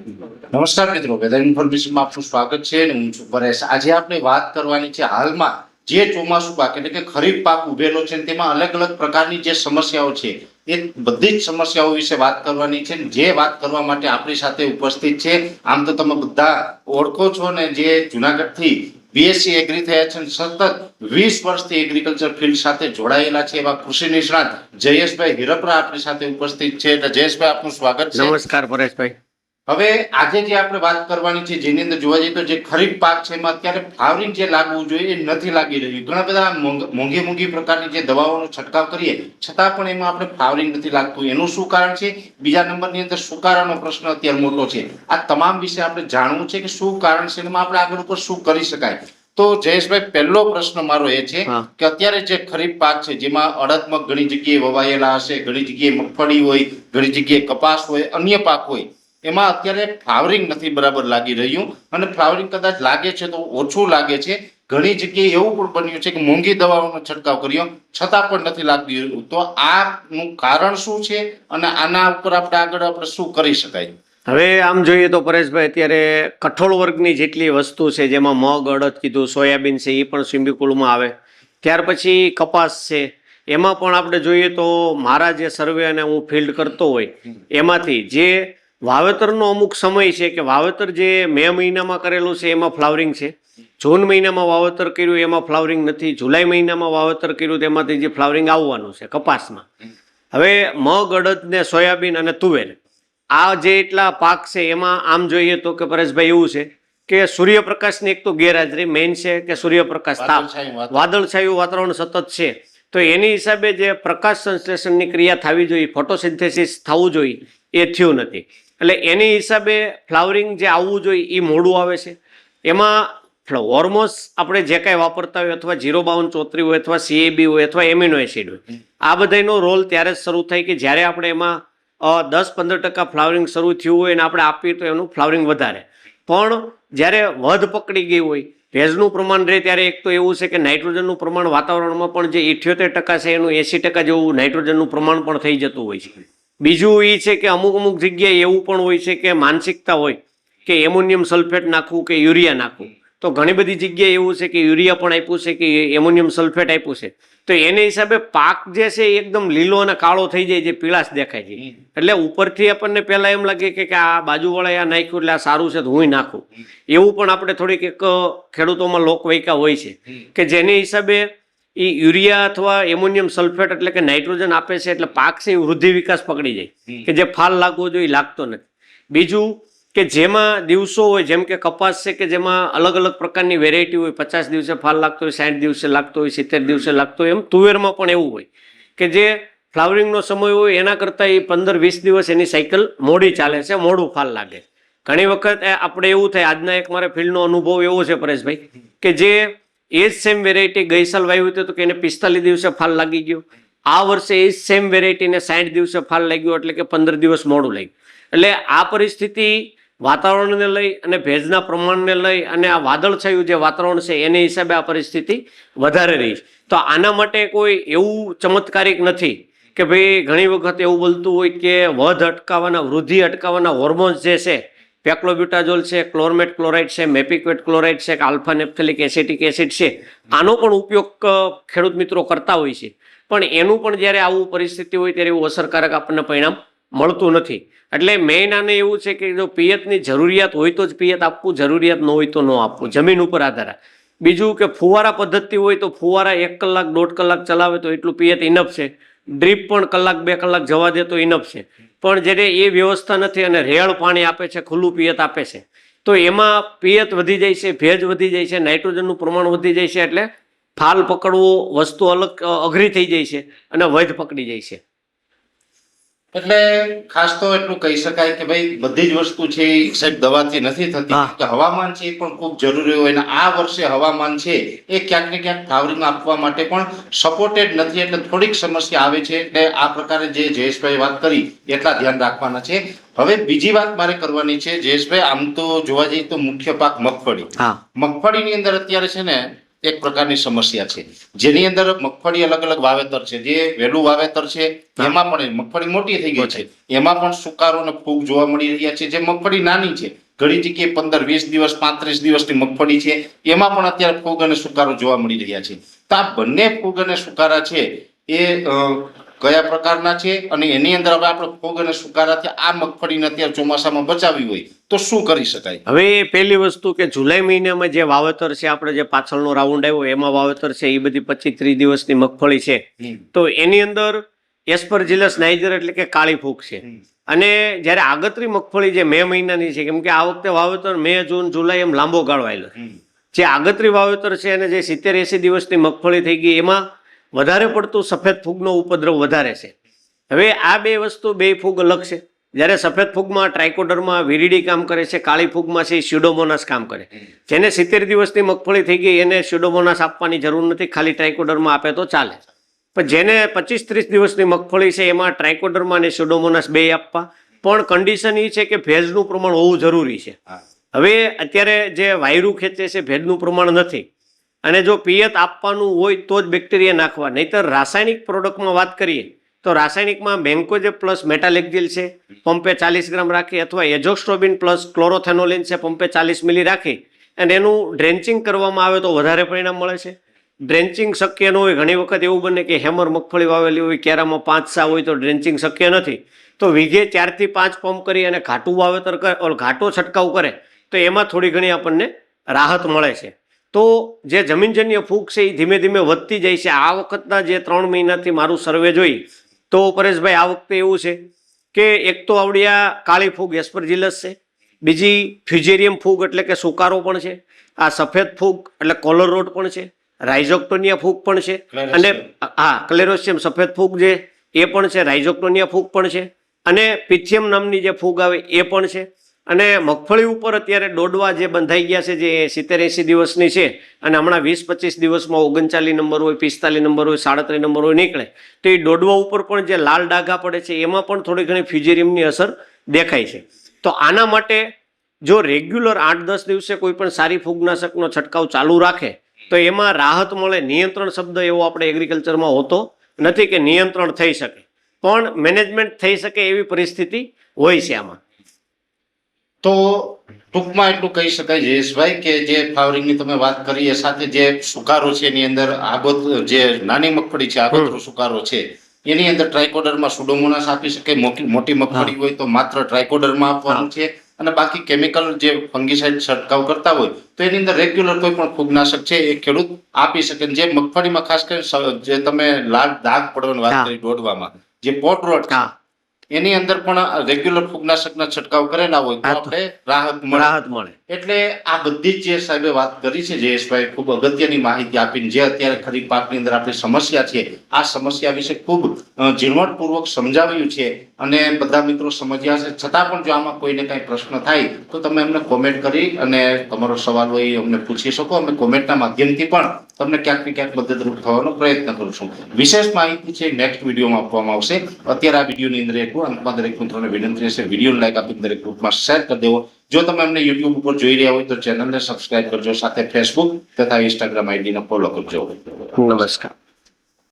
નમસ્કાર મિત્રો, વેધર ઇન્ફોર્મેશનમાં આપનું સ્વાગત છે અને હું છું પરેશ। આજે આપણે વાત કરવાની છે હાલમાં જે ચોમાસું પાક એટલે કે ખરીફ પાક ઉભેલો છે તેમાં અલગ અલગ પ્રકારની જે સમસ્યાઓ છે એ બધી જ સમસ્યાઓ વિશે વાત કરવાની છે। જે વાત કરવા માટે આપણી સાથે ઉપસ્થિત છે, આમ તો તમે બધા ઓળખો છો ને, જે જુનાગઢથી બીએસસી એગ્રી થયા છે, સતત 20 વર્ષથી એગ્રીકલ્ચર ફિલ્ડ સાથે જોડાયેલા છે એવા કૃષિ નિષ્ણાત જયેશભાઈ હિરપરા આપણી સાથે ઉપસ્થિત છે। એટલે જયેશભાઈ, આપનું સ્વાગત છે। નમસ્કાર પરેશભાઈ। હવે આજે જે આપણે વાત કરવાની છે, જેની અંદર જોવા જઈએ તો જે ખરીફ પાક છે એમાં અત્યારે ફ્લાવરિંગ જે લાગવું જોઈએ એ નથી લાગી રહ્યું। ઘણા બધા મોંઘી પ્રકારની જે દવાઓનો છંટકાવ કરીએ છતાં પણ એમાં આપણે ફ્લાવરિંગ નથી લાગતું। એનું શું કારણ છે? બીજા નંબરની અંદર સુકારાનો પ્રશ્ન અત્યારે મોટો છે। આ તમામ વિશે આપણે જાણવું છે કે શું કારણ છે, એમાં આપણે આગળ ઉપર શું કરી શકાય। તો જયેશભાઈ, પહેલો પ્રશ્ન મારો એ છે કે અત્યારે જે ખરીફ પાક છે જેમાં અડદ, ઘણી જગ્યાએ વવાયેલા હશે, ઘણી જગ્યાએ મગફળી હોય, ઘણી જગ્યાએ કપાસ હોય, અન્ય પાક હોય, એમાં અત્યારે ફ્લાવરિંગ નથી બરાબર લાગી રહ્યું અને ફ્લાવરિંગ કદાચ લાગે છે તો ઓછું લાગે છે। ઘણી જગ્યાએ એવું પણ બન્યું છે કે મોંઘી દવાઓનો છંટકાવ કર્યો છતાં પણ નથી લાગી રહ્યું। તો આનું કારણ શું છે અને આના ઉપર આપણે શું કરી શકાય? હવે આમ જોઈએ તો પરેશભાઈ, અત્યારે કઠોળ વર્ગની જેટલી વસ્તુ છે, જેમાં મગ, અડદ કીધું, સોયાબીન છે એ પણ સ્વિમિંગ પુલમાં આવે, ત્યાર પછી કપાસ છે, એમાં પણ આપણે જોઈએ તો મારા જે સર્વે અને હું ફિલ્ડ કરતો હોય એમાંથી જે વાવેતરનો અમુક સમય છે કે વાવેતર જે મે મહિનામાં કરેલું છે એમાં ફ્લાવરિંગ છે, જૂન મહિનામાં વાવેતર કર્યું એમાં ફ્લાવરિંગ નથી, જુલાઈ મહિનામાં વાવેતર કર્યું તેમાંથી જે ફ્લાવરિંગ આવવાનું છે કપાસમાં। હવે મગ, અડદ ને સોયાબીન અને તુવેર, આ જે એટલા પાક છે એમાં આમ જોઈએ તો કે પરેશભાઈ એવું છે કે સૂર્યપ્રકાશની એક તો ગેરહાજરી મેઇન છે કે સૂર્યપ્રકાશ તાપ, વાદળછાયું વાતાવરણ સતત છે, તો એની હિસાબે જે પ્રકાશ સંશ્લેષણની ક્રિયા થવી જોઈએ, ફોટોસિન્થેસિસ થવું જોઈએ, એ થયું નથી। એટલે એની હિસાબે ફ્લાવરિંગ જે આવવું જોઈએ એ મોડું આવે છે। એમાં હોર્મોન્સ આપણે જે કાંઈ વાપરતા હોય, અથવા 05234 હોય, અથવા CAB હોય, અથવા એમિનો એસિડ હોય, આ બધાનો રોલ ત્યારે જ શરૂ થાય કે જ્યારે આપણે એમાં 10-15% ફ્લાવરિંગ શરૂ થયું હોય અને આપણે આપીએ તો એનું ફ્લાવરિંગ વધારે। પણ જ્યારે વધ પકડી ગઈ હોય, ભેજનું પ્રમાણ રહે, ત્યારે એક તો એવું છે કે નાઇટ્રોજનનું પ્રમાણ વાતાવરણમાં પણ જે 78% છે એનું 80% જેવું નાઇટ્રોજનનું પ્રમાણ પણ થઈ જતું હોય છે। બીજું એ છે કે અમુક જગ્યાએ એવું પણ હોય છે કે માનસિકતા હોય કે એમોનિયમ સલ્ફેટ નાખવું કે યુરિયા નાખવું, તો ઘણી બધી જગ્યાએ એવું છે કે યુરિયા પણ આપ્યું છે કે એમોનિયમ સલ્ફેટ આપ્યું છે, તો એને હિસાબે પાક જે છે એકદમ લીલો અને કાળો થઈ જાય છે, પીળાશ દેખાય છે। એટલે ઉપરથી આપણને પહેલા એમ લાગે કે આ બાજુવાળાએ આ નાખ્યું એટલે આ સારું છે તો હું નાખું, એવું પણ આપણે થોડીક એક ખેડૂતોમાં લોકવાયકા હોય છે કે જેની હિસાબે એ યુરિયા અથવા એમોનિયમ સલ્ફેટ એટલે કે નાઇટ્રોજન આપે છે એટલે પાક છે એ વૃદ્ધિ વિકાસ પકડી જાય કે જે ફાલ લાગવો જોઈએ લાગતો નથી। બીજું કે જેમાં દિવસો હોય, જેમ કે કપાસ છે કે જેમાં અલગ અલગ પ્રકારની વેરાયટી હોય, 50 દિવસે ફાલ લાગતો હોય, 60 દિવસે લાગતો હોય, 70 દિવસે લાગતો હોય, એમ તુવેરમાં પણ એવું હોય કે જે ફ્લાવરિંગનો સમય હોય એના કરતાં એ 15-20 દિવસ એની સાયકલ મોડી ચાલે છે, મોડું ફાલ લાગે। ઘણી વખત આપણે એવું થાય, આજના એક મારે ફિલ્ડનો અનુભવ એવો છે પરેશભાઈ કે જે એ જ સેમ વેરાયટી ગઈ સાલ વાવી હતી તો કે એને 45 દિવસે ફાલ લાગી ગયો, આ વર્ષે એ જ સેમ વેરાયટીને 60 દિવસે ફાલ લાગ્યો, એટલે કે 15 દિવસ મોડું લાગ્યું। એટલે આ પરિસ્થિતિ વાતાવરણને લઈ અને ભેજના પ્રમાણને લઈ અને આ વાદળછાયું જે વાતાવરણ છે એને હિસાબે આ પરિસ્થિતિ વધારે રહી છે। તો આના માટે કોઈ એવું ચમત્કારિક નથી કે ભાઈ, ઘણી વખત એવું બોલતું હોય કે વધ અટકાવવાના, વૃદ્ધિ અટકાવવાના હોર્મોન્સ જે છે, પેક્લોબ્યુટાઝોલ છે, ક્લોરમેટ ક્લોરાઇડ છે, મેપિક્વેટ ક્લોરાઇડ છે, કે આલ્ફા નેપ્થેલિક એસિટિક એસિડ છે, આનો પણ ઉપયોગ ખેડૂત મિત્રો કરતા હોય છે, પણ એનું પણ જ્યારે આવું પરિસ્થિતિ હોય ત્યારે એવું અસરકારક આપણને પરિણામ મળતું નથી। એટલે મેઇન આને એવું છે કે જો પિયતની જરૂરિયાત હોય તો જ પિયત આપવું, જરૂરિયાત ન હોય તો ન આપવું, જમીન ઉપર આધાર। બીજું કે ફુવારા પદ્ધતિ હોય તો ફુવારા 1 કલાક 1.5 કલાક ચલાવે તો એટલું પિયત ઇનફ છે, ડ્રીપ પણ 1 કલાક 2 કલાક જવા દે તો ઇનફ છે। પણ જ્યારે એ વ્યવસ્થા નથી અને રેળ પાણી આપે છે, ખુલ્લું પિયત આપે છે, તો એમાં પિયત વધી જાય છે, ભેજ વધી જાય છે, નાઇટ્રોજનનું પ્રમાણ વધી જાય છે, એટલે ફાલ પકડવો વસ્તુ અઘરી થઈ જાય છે અને વધ પકડી જાય છે। એટલે ખાસ તો એટલું કહી શકાય કે ભાઈ બધી જ વસ્તુ છે એ સાહેબ દવાથી નથી થતી, કે હવામાન છે એ પણ ખૂબ જરૂરી હોય, અને આ વર્ષે હવામાન છે એ ક્યાંક ને ક્યાંક ફ્લાવરિંગ આપવા માટે પણ સપોર્ટેડ નથી, એટલે થોડીક સમસ્યા આવે છે। એટલે આ પ્રકારે જે જયેશભાઈ વાત કરી એટલા ધ્યાન રાખવાના છે। હવે બીજી વાત મારે કરવાની છે જયેશભાઈ, આમ તો જોવા જઈએ તો મુખ્ય પાક મગફળી, મગફળીની અંદર અત્યારે છે ને એક પ્રકારની સમસ્યા છે, જેની અંદર મગફળી અલગ અલગ વાવેતર છે. જે વહેલું વાવેતર છે એમાં પણ મગફળી મોટી થઈ ગઈ છે, એમાં પણ સુકારો અને ફૂગ જોવા મળી રહ્યા છે. જે મગફળી નાની છે, ઘણી જગ્યાએ 15-20 દિવસ 35 દિવસની મગફળી છે, એમાં પણ અત્યારે ફૂગ અને સુકારો જોવા મળી રહ્યા છે. તો આ બંને ફૂગ અને સુકારા છે એ કયા પ્રકારના છે, અને એની અંદર હવે આપણે ફૂગ અને સુકારાથી આ મગફળીને અત્યારે ચોમાસામાં બચાવવી હોય તો શું કરી શકાય? હવે પહેલી વસ્તુ કે જુલાઈ મહિનામાં જે વાવેતર છે, આપણે જે પાછળનો રાઉન્ડ આવ્યો એમાં વાવેતર છે, એ બધી 25-30 દિવસની મગફળી છે. તો એની અંદર એસ્પરજીલસ નાઇજર એટલે કે કાળી ફૂગ છે. અને જ્યારે આગતરી મગફળી જે મે મહિનાની છે, કેમ કે આ વખતે વાવેતર મે, જૂન, જુલાઈ એમ લાંબો ગાળો આવેલો. જે આગતરી વાવેતર છે અને જે 70-80 દિવસની મગફળી થઈ ગઈ, એમાં વધારે પડતું સફેદ ફૂગનો ઉપદ્રવ વધારે છે. હવે આ બે વસ્તુ, બે ફૂગ અલગ છે. જ્યારે સફેદ ફૂગમાં ટ્રાઇકોડર્મા વિરીડી કામ કરે છે, કાળી ફૂગમાં છે સ્યુડોમોનાસ કામ કરે. જેને 70 દિવસની મગફળી થઈ ગઈ એને સ્યુડોમોનાસ આપવાની જરૂર નથી, ખાલી ટ્રાઇકોડર્મા આપે તો ચાલે. પણ જેને 25-30 દિવસની મગફળી છે એમાં ટ્રાઇકોડર્મા અને સ્યુડોમોનાસ બે આપવા, પણ કન્ડિશન એ છે કે ભેજનું પ્રમાણ હોવું જરૂરી છે. હવે અત્યારે જે વાયરુ ખેંચે છે, ભેજનું પ્રમાણ નથી, અને જો પિયત આપવાનું હોય તો જ બેક્ટેરિયા નાખવા. નહીતર રાસાયણિક પ્રોડક્ટમાં વાત કરીએ તો રાસાયણિકમાં બેન્કોજેબ પ્લસ મેટાલેક્ઝિલ છે, પંપે 40 ગ્રામ રાખી, અથવા એઝોસ્ટ્રોબિન પ્લસ ક્લોરોથેનોલિન છે, પંપે 40 મિલી રાખી અને એનું ડ્રેન્ચિંગ કરવામાં આવે તો વધારે પરિણામ મળે છે. ડ્રેન્ચિંગ શક્ય ન હોય, ઘણી વખત એવું બને કે હેમર મગફળી વાવેલી હોય, કેરામાં 5 હોય તો ડ્રેન્ચિંગ શક્ય નથી, તો વીઘે 4 થી 5 પંપ કરી અને ઘાટું વાવેતર કરે, ઘાટો છંટકાવ કરે તો એમાં થોડી ઘણી આપણને રાહત મળે છે. તો જે જમીનજન્ય ફૂગ છે એ ધીમે ધીમે વધતી જાય છે. આ વખતના જે 3 મહિનાથી મારું સર્વે જોઈ તો પરેશભાઈ, આ વખતે એવું છે કે એક તો આવડી આ કાળી ફૂગ એસ્પરજીલસ છે, બીજી ફ્યુજેરિયમ ફૂગ એટલે કે સુકારો પણ છે, આ સફેદ ફૂગ એટલે કોલર રોટ પણ છે, રાઇઝોક્ટોનિયા ફૂગ પણ છે, અને હા ક્લેરોસિયમ સફેદ ફૂગ જે એ પણ છે, રાઇઝોક્ટોનિયા ફૂગ પણ છે, અને પિથિયમ નામની જે ફૂગ આવે એ પણ છે. અને મગફળી ઉપર અત્યારે દોડવા જે બંધાઈ ગયા છે, જે 70-80 દિવસની છે, અને હમણાં 20-25 દિવસમાં 39 નંબર હોય, 45 નંબર હોય, 37 નંબર હોય નીકળે, તો એ દોડવા ઉપર પણ જે લાલ ડાઘા પડે છે એમાં પણ થોડી ઘણી ફ્યુજેરિયમની અસર દેખાય છે. તો આના માટે જો રેગ્યુલર 8-10 દિવસે કોઈ પણ સારી ફૂગનાશકનો છંટકાવ ચાલુ રાખે તો એમાં રાહત મળે. નિયંત્રણ શબ્દ એવો આપણે એગ્રીકલ્ચરમાં હોતો નથી કે નિયંત્રણ થઈ શકે, પણ મેનેજમેન્ટ થઈ શકે એવી પરિસ્થિતિ હોય છે આમાં. તો ટૂંકમાં એટલું કહી શકાય જયેશભાઈ કે જે ફ્લાવરિંગની તમે વાત કરી એ સાથે જે સુકારો છે એની અંદર જે નાની મગફળી છે, આગોતરો સુકારો છે, એની અંદર ટ્રાઇકોડર્મા સુડોમોનાસ આપી શકે. મોટી મગફળી હોય તો માત્ર ટ્રાઇકોડર્મા આપવાનું છે, અને બાકી કેમિકલ જે ફંગીસાઇડ છંટકાવ કરતા હોય તો એની અંદર રેગ્યુલર કોઈ પણ ફૂગનાશક છે એ ખેડૂત આપી શકે. જે મગફળીમાં ખાસ કરીને જે તમે લાલ દાગ પડવાની વાત કરી દોડવામાં, જે પોટ રોટ છે, એની અંદર પણ રેગ્યુલર ફૂગનાશકના છંટકાવ કરેલા હોય તો આપણે રાહત મળે. એટલે આ બધી જ જે સાહેબે વાત કરી છે જયેશભાઈ, ખૂબ અગત્યની માહિતી આપીને જે અત્યારે ખરીફ પાકની અંદર આપણી સમસ્યા છે, આ સમસ્યા વિશે ખૂબ ઝીણવટપૂર્વક સમજાવ્યું છે, અને બધા મિત્રો સમજ્યા છે. છતાં પણ જો આમાં કોઈને કાંઈ પ્રશ્ન થાય તો તમે અમને કોમેન્ટ કરી અને તમારો સવાલ હોય એ અમને પૂછી શકો. અમે કોમેન્ટના માધ્યમથી પણ તમને ક્યાંક ને ક્યાંક મદદરૂપ થવાનો પ્રયત્ન કરીશું. વિશેષ માહિતી છે નેક્સ્ટ વિડીયોમાં આપવામાં આવશે. અત્યારે આ વિડીયોની અંદર એટલું. અંતમાં દરેક મિત્રોને વિનંતી છે વિડીયો લાઈક આપી દરેક ગ્રુપમાં શેર કરી દેવો. જો તમે અમને યુટ્યુબ ઉપર જોઈ રહ્યા હોય તો ચેનલને સબસ્ક્રાઇબ કરજો, સાથે ફેસબુક તથા ઇન્સ્ટાગ્રામ આઈડીને ફોલો કરજો. નમસ્કાર.